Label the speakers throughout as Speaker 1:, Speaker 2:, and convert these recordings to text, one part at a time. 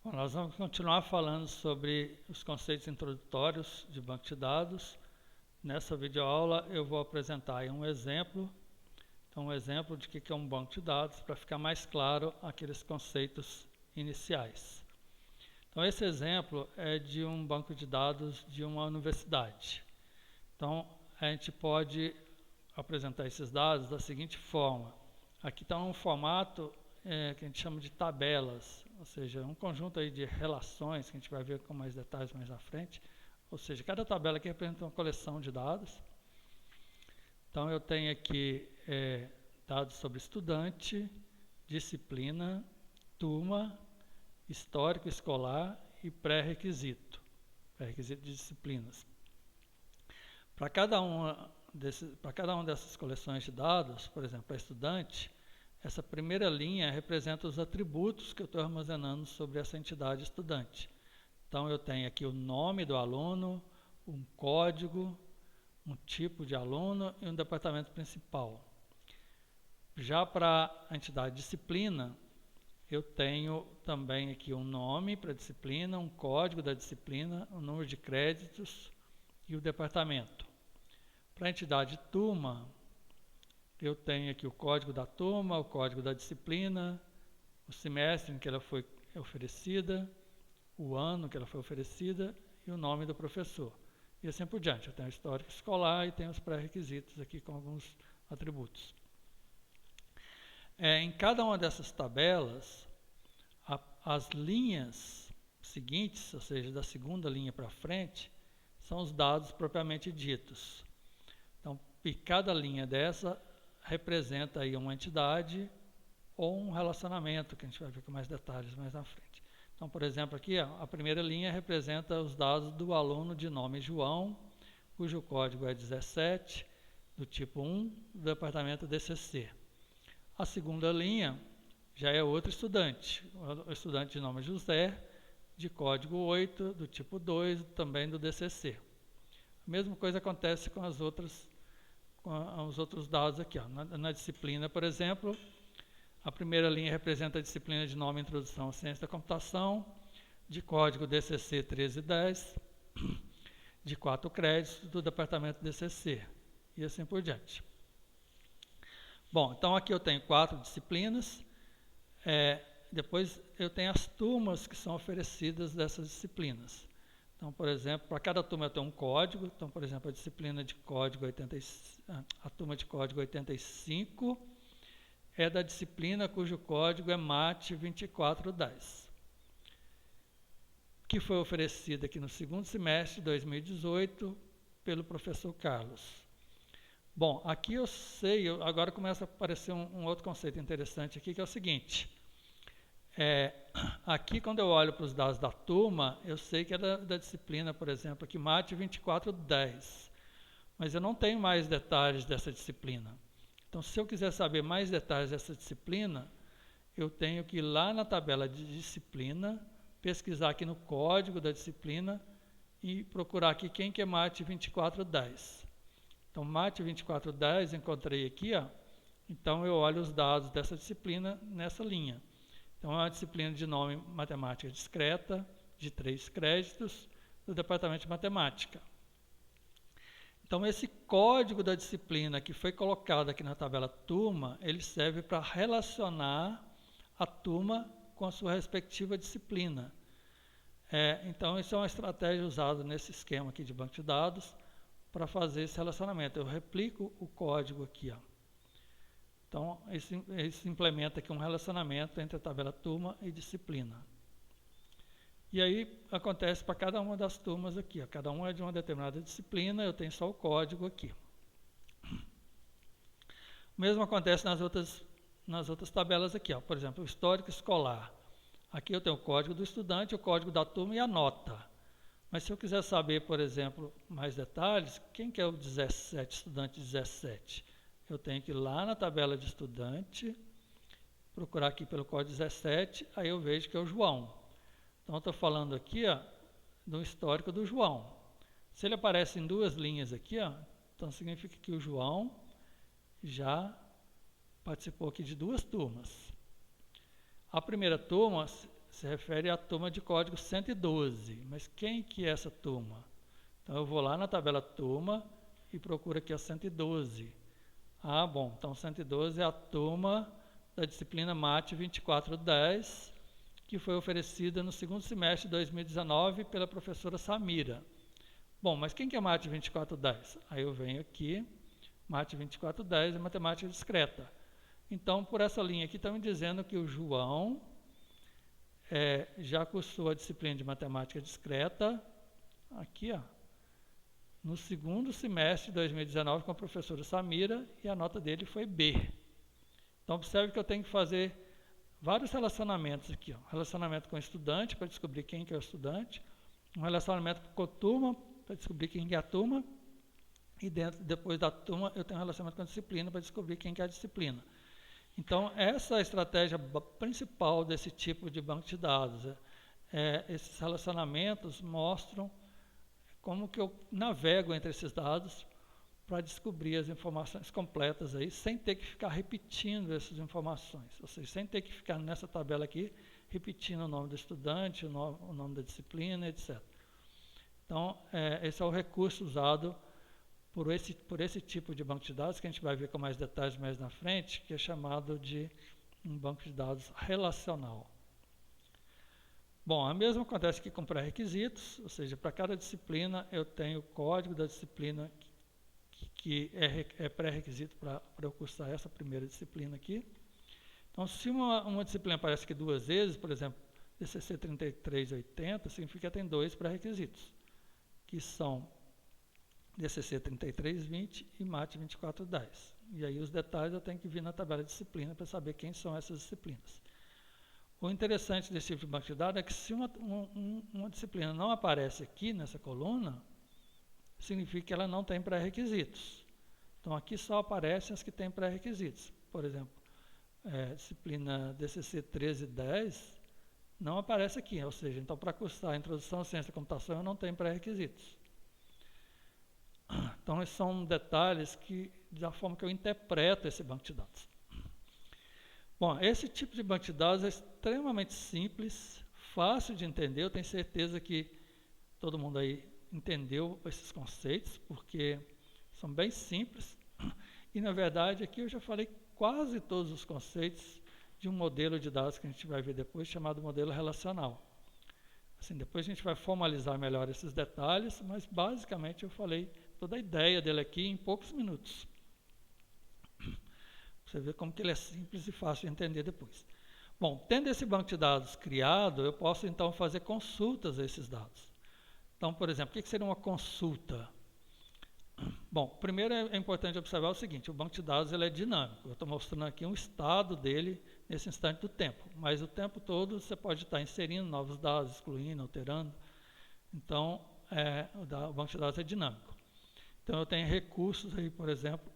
Speaker 1: Bom, nós vamos continuar falando sobre os conceitos introdutórios de banco de dados. Nessa videoaula eu vou apresentar aí um exemplo. Então, um exemplo de que é um banco de dados, para ficar mais claro aqueles conceitos iniciais. Então, esse exemplo é de um banco de dados de uma universidade. Então, a gente pode apresentar esses dados da seguinte forma. Aqui está um formato que a gente chama de tabelas, ou seja, um conjunto aí de relações que a gente vai ver com mais detalhes mais à frente. Ou seja, cada tabela aqui representa uma coleção de dados. Então, eu tenho aqui dados sobre estudante, disciplina, turma, histórico escolar e pré-requisito de disciplinas. Para cada uma dessas coleções de dados, por exemplo, para estudante, essa primeira linha representa os atributos que eu estou armazenando sobre essa entidade estudante. Então, eu tenho aqui o nome do aluno, um código, um tipo de aluno e um departamento principal. Já para a entidade disciplina, eu tenho também aqui um nome para a disciplina, um código da disciplina, o número de créditos e o departamento. Para a entidade turma, eu tenho aqui o código da turma, o código da disciplina, o semestre em que ela foi oferecida, o ano que ela foi oferecida e o nome do professor. E assim por diante. Eu tenho o histórico escolar e tenho os pré-requisitos aqui com alguns atributos. Em cada uma dessas tabelas, as linhas seguintes, ou seja, da segunda linha para frente, são os dados propriamente ditos. Então, cada linha dessa representa aí uma entidade ou um relacionamento, que a gente vai ver com mais detalhes mais na frente. Então, por exemplo, aqui a primeira linha representa os dados do aluno de nome João, cujo código é 17, do tipo 1, do departamento DCC. A segunda linha já é outro estudante, o estudante de nome José, de código 8, do tipo 2, também do DCC. A mesma coisa acontece com os outros dados aqui. Na disciplina, por exemplo, a primeira linha representa a disciplina de nome Introdução à Ciência da Computação, de código DCC 1310, de 4 créditos do departamento DCC, e assim por diante. Bom, então aqui eu tenho 4 disciplinas, depois eu tenho as turmas que são oferecidas dessas disciplinas. Então, por exemplo, para cada turma eu tenho um código. Então, por exemplo, a disciplina de código a turma de código 85 é da disciplina cujo código é MAT 2410, que foi oferecida aqui no segundo semestre de 2018 pelo professor Carlos. Bom, aqui eu sei, agora começa a aparecer um outro conceito interessante aqui, que é o seguinte. Aqui, quando eu olho para os dados da turma, eu sei que é da disciplina, por exemplo, aqui MAT 2410, mas eu não tenho mais detalhes dessa disciplina. Então, se eu quiser saber mais detalhes dessa disciplina, eu tenho que ir lá na tabela de disciplina, pesquisar aqui no código da disciplina e procurar aqui quem que é MAT 2410. Então, MAT 2410, encontrei aqui, então eu olho os dados dessa disciplina nessa linha. Então, é uma disciplina de nome Matemática Discreta, de 3 créditos, do Departamento de Matemática. Então, esse código da disciplina que foi colocado aqui na tabela turma, ele serve para relacionar a turma com a sua respectiva disciplina. Então, isso é uma estratégia usada nesse esquema aqui de banco de dados para fazer esse relacionamento. Eu replico o código aqui, Então, isso implementa aqui um relacionamento entre a tabela turma e disciplina. E aí, acontece para cada uma das turmas aqui. Cada uma é de uma determinada disciplina, eu tenho só o código aqui. O mesmo acontece nas outras tabelas aqui. Por exemplo, o histórico escolar. Aqui eu tenho o código do estudante, o código da turma e a nota. Mas se eu quiser saber, por exemplo, mais detalhes, quem que é o 17, estudante 17? Eu tenho que ir lá na tabela de estudante, procurar aqui pelo código 17, aí eu vejo que é o João. Então, eu estou falando aqui do histórico do João. Se ele aparece em 2 linhas aqui, então significa que o João já participou aqui de 2 turmas. A primeira turma se refere à turma de código 112. Mas quem que é essa turma? Então eu vou lá na tabela turma e procuro aqui a 112. Ah, bom, então 112 é a turma da disciplina MAT 2410, que foi oferecida no segundo semestre de 2019 pela professora Samira. Bom, mas quem que é MAT 2410? Aí eu venho aqui, MAT 2410 é matemática discreta. Então, por essa linha aqui, estão me dizendo que o João já cursou a disciplina de matemática discreta, aqui, ó, no segundo semestre de 2019 com a professora Samira, e a nota dele foi B. Então, observe que eu tenho que fazer vários relacionamentos aqui, ó. Relacionamento com o estudante, para descobrir quem que é o estudante, um relacionamento com a turma, para descobrir quem que é a turma, e depois da turma eu tenho um relacionamento com a disciplina, para descobrir quem que é a disciplina. Então, essa é a estratégia principal desse tipo de banco de dados. Esses relacionamentos mostram como que eu navego entre esses dados para descobrir as informações completas aí, sem ter que ficar repetindo essas informações, ou seja, sem ter que ficar nessa tabela aqui, repetindo o nome do estudante, o nome da disciplina, etc. Então, esse é o recurso usado por esse tipo de banco de dados, que a gente vai ver com mais detalhes mais na frente, que é chamado de um banco de dados relacional. Bom, a mesma acontece aqui com pré-requisitos, ou seja, para cada disciplina eu tenho o código da disciplina que é pré-requisito para eu cursar essa primeira disciplina aqui. Então, se uma disciplina aparece aqui duas vezes, por exemplo, DCC 3380, significa que tem dois pré-requisitos, que são DCC 3320 e MAT 2410. E aí os detalhes eu tenho que vir na tabela de disciplina para saber quem são essas disciplinas. O interessante desse tipo de banco de dados é que se uma disciplina não aparece aqui nessa coluna, significa que ela não tem pré-requisitos. Então aqui só aparecem as que têm pré-requisitos. Por exemplo, disciplina DCC 1310 não aparece aqui, ou seja, então para cursar a introdução à ciência da computação eu não tenho pré-requisitos. Então, esses são detalhes da forma que eu interpreto esse banco de dados. Bom, esse tipo de banco de dados é extremamente simples, fácil de entender. Eu tenho certeza que todo mundo aí entendeu esses conceitos, porque são bem simples. E, na verdade, aqui eu já falei quase todos os conceitos de um modelo de dados que a gente vai ver depois, chamado modelo relacional. Assim, depois a gente vai formalizar melhor esses detalhes, mas, basicamente, eu falei toda a ideia dele aqui em poucos minutos. Você vê como que ele é simples e fácil de entender depois. Bom, tendo esse banco de dados criado, eu posso então fazer consultas a esses dados. Então, por exemplo, o que seria uma consulta? Bom, primeiro é importante observar o seguinte, o banco de dados ele é dinâmico. Eu estou mostrando aqui um estado dele nesse instante do tempo, mas o tempo todo você pode estar inserindo novos dados, excluindo, alterando. Então, o banco de dados é dinâmico. Então, eu tenho recursos aí, por exemplo,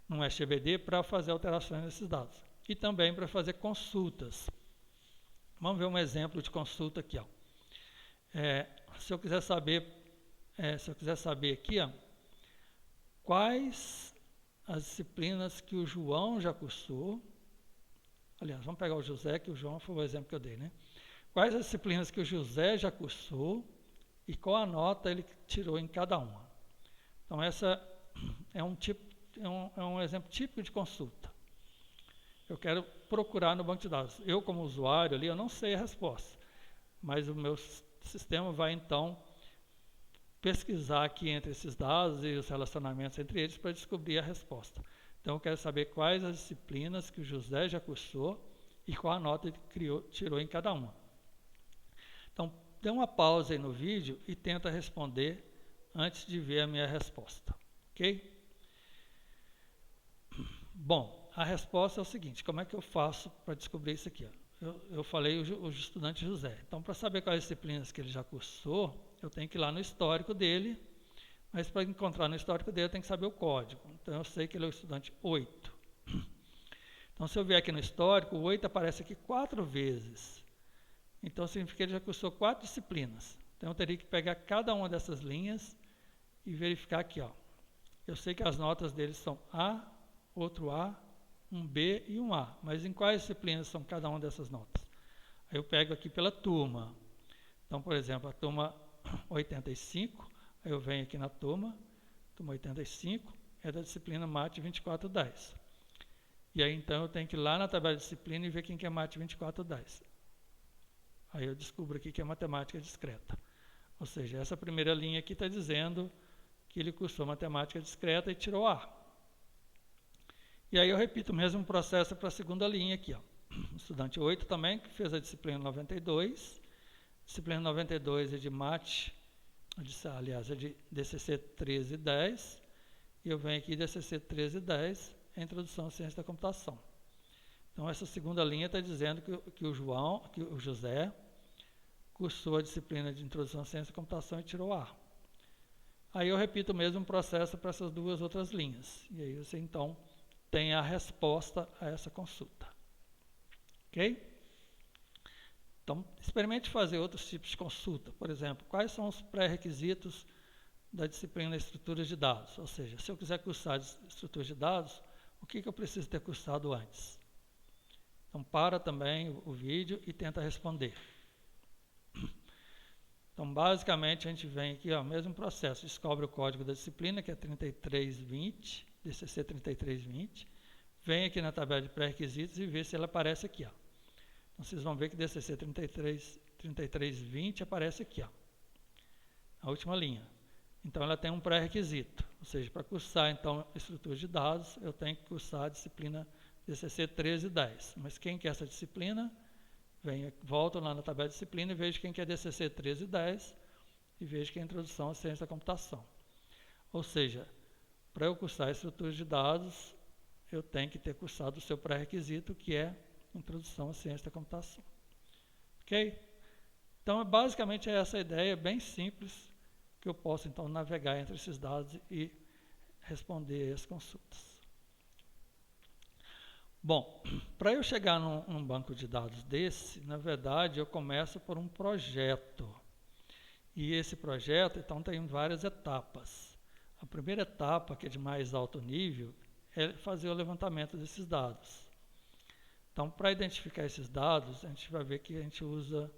Speaker 1: no SGBD para fazer alterações nesses dados. E também para fazer consultas. Vamos ver um exemplo de consulta aqui. Ó. Se eu quiser saber aqui, ó, quais as disciplinas que o João já cursou. Aliás, vamos pegar o José, que o João foi o exemplo que eu dei, né? Quais as disciplinas que o José já cursou e qual a nota ele tirou em cada uma. Então, essa é um exemplo típico de consulta. Eu quero procurar no banco de dados. Eu, como usuário ali, eu não sei a resposta, mas o meu sistema vai, então, pesquisar aqui entre esses dados e os relacionamentos entre eles para descobrir a resposta. Então, eu quero saber quais as disciplinas que o José já cursou e qual a nota ele tirou em cada uma. Então, dê uma pausa aí no vídeo e tenta responder antes de ver a minha resposta. Ok? Bom, a resposta é o seguinte, como é que eu faço para descobrir isso aqui? Eu falei o estudante José. Então, para saber quais disciplinas que ele já cursou, eu tenho que ir lá no histórico dele, mas para encontrar no histórico dele, eu tenho que saber o código. Então, eu sei que ele é o estudante 8. Então, se eu vier aqui no histórico, o 8 aparece aqui 4 vezes. Então, significa que ele já cursou 4 disciplinas. Então, eu teria que pegar cada uma dessas linhas e verificar aqui. Ó. Eu sei que as notas dele são A, outro A, um B e um A. Mas em quais disciplinas são cada uma dessas notas? Aí eu pego aqui pela turma. Então, por exemplo, a turma 85, aí eu venho aqui na turma 85, é da disciplina Mate 2410. E aí então eu tenho que ir lá na tabela de disciplina e ver quem que é Mate 2410. Aí eu descubro aqui que é matemática discreta. Ou seja, essa primeira linha aqui está dizendo que ele cursou matemática discreta e tirou A. E aí eu repito o mesmo processo para a segunda linha aqui, ó. Estudante 8 também, que fez a disciplina 92. Disciplina 92 é de mate, aliás, é de DCC 1310. E eu venho aqui DCC 1310, a Introdução à Ciência da Computação. Então essa segunda linha está dizendo que o José cursou a disciplina de Introdução à Ciência da Computação e tirou A. Aí eu repito o mesmo processo para essas duas outras linhas. E aí você então tem a resposta a essa consulta. Ok? Então, experimente fazer outros tipos de consulta. Por exemplo, quais são os pré-requisitos da disciplina Estruturas de Dados? Ou seja, se eu quiser cursar Estruturas de Dados, o que eu preciso ter cursado antes? Então, para também o vídeo e tenta responder. Então, basicamente, a gente vem aqui, ó, mesmo processo, descobre o código da disciplina, que é 3320, DCC 3320, vem aqui na tabela de pré-requisitos e vê se ela aparece aqui, ó. Então, vocês vão ver que DCC 3320 aparece aqui, ó, a última linha. Então, ela tem um pré-requisito, ou seja, para cursar, então, estrutura de dados, eu tenho que cursar a disciplina DCC 1310. Mas quem quer essa disciplina? Volto lá na tabela de disciplina e vejo quem quer DCC 1310 e vejo que é a Introdução à Ciência da Computação. Ou seja, para eu cursar a estrutura de dados, eu tenho que ter cursado o seu pré-requisito, que é Introdução à Ciência da Computação. Ok? Então, basicamente, é essa ideia bem simples que eu posso, então, navegar entre esses dados e responder as consultas. Bom, para eu chegar num banco de dados desse, na verdade, eu começo por um projeto. E esse projeto, então, tem várias etapas. A primeira etapa, que é de mais alto nível, é fazer o levantamento desses dados. Então, para identificar esses dados, a gente vai ver que a gente usa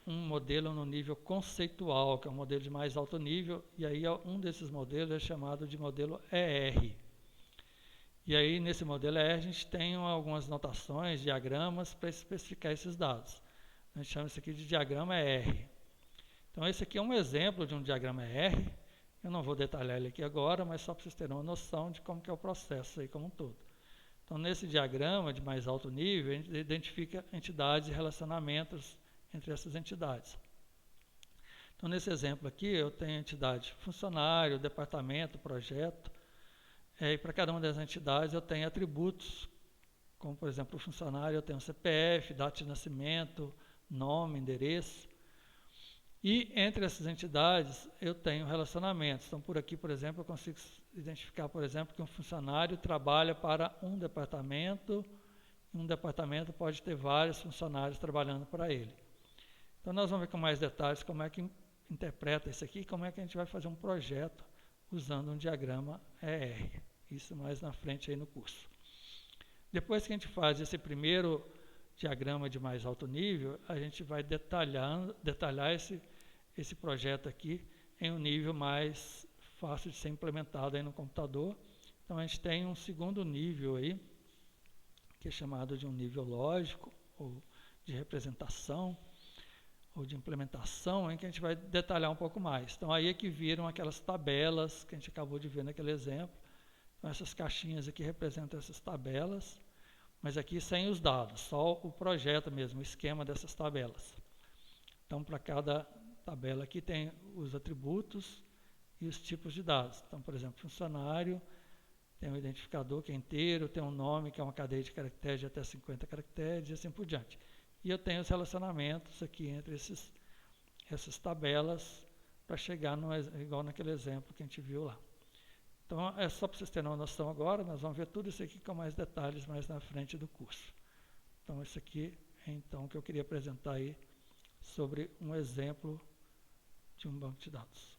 Speaker 1: um modelo no nível conceitual, que é um modelo de mais alto nível, e aí um desses modelos é chamado de modelo ER. E aí, nesse modelo ER, a gente tem algumas notações, diagramas, para especificar esses dados. A gente chama isso aqui de diagrama ER. Então, esse aqui é um exemplo de um diagrama ER. Eu não vou detalhar ele aqui agora, mas só para vocês terem uma noção de como que é o processo aí como um todo. Então, nesse diagrama de mais alto nível, a gente identifica entidades e relacionamentos entre essas entidades. Então, nesse exemplo aqui, eu tenho a entidade funcionário, departamento, projeto. E para cada uma das entidades eu tenho atributos, como por exemplo o funcionário eu tenho CPF, data de nascimento, nome, endereço. E entre essas entidades eu tenho relacionamentos. Então por aqui, por exemplo, eu consigo identificar, por exemplo, que um funcionário trabalha para um departamento pode ter vários funcionários trabalhando para ele. Então nós vamos ver com mais detalhes como é que interpreta isso aqui e como é que a gente vai fazer um projeto usando um diagrama ER. Isso mais na frente aí no curso. Depois que a gente faz esse primeiro diagrama de mais alto nível, a gente vai detalhar esse projeto aqui em um nível mais fácil de ser implementado aí no computador. Então a gente tem um segundo nível aí, que é chamado de um nível lógico, ou de representação, ou de implementação, em que a gente vai detalhar um pouco mais. Então aí é que viram aquelas tabelas que a gente acabou de ver naquele exemplo. Então essas caixinhas aqui representam essas tabelas, mas aqui sem os dados, só o projeto mesmo, o esquema dessas tabelas. Então para cada tabela aqui tem os atributos e os tipos de dados. Então, por exemplo, funcionário, tem um identificador que é inteiro, tem um nome que é uma cadeia de caracteres de até 50 caracteres e assim por diante. E eu tenho os relacionamentos aqui entre essas tabelas para chegar igual naquele exemplo que a gente viu lá. Então, é só para vocês terem uma noção agora, nós vamos ver tudo isso aqui com mais detalhes mais na frente do curso. Então, isso aqui é então o que eu queria apresentar aí sobre um exemplo de um banco de dados.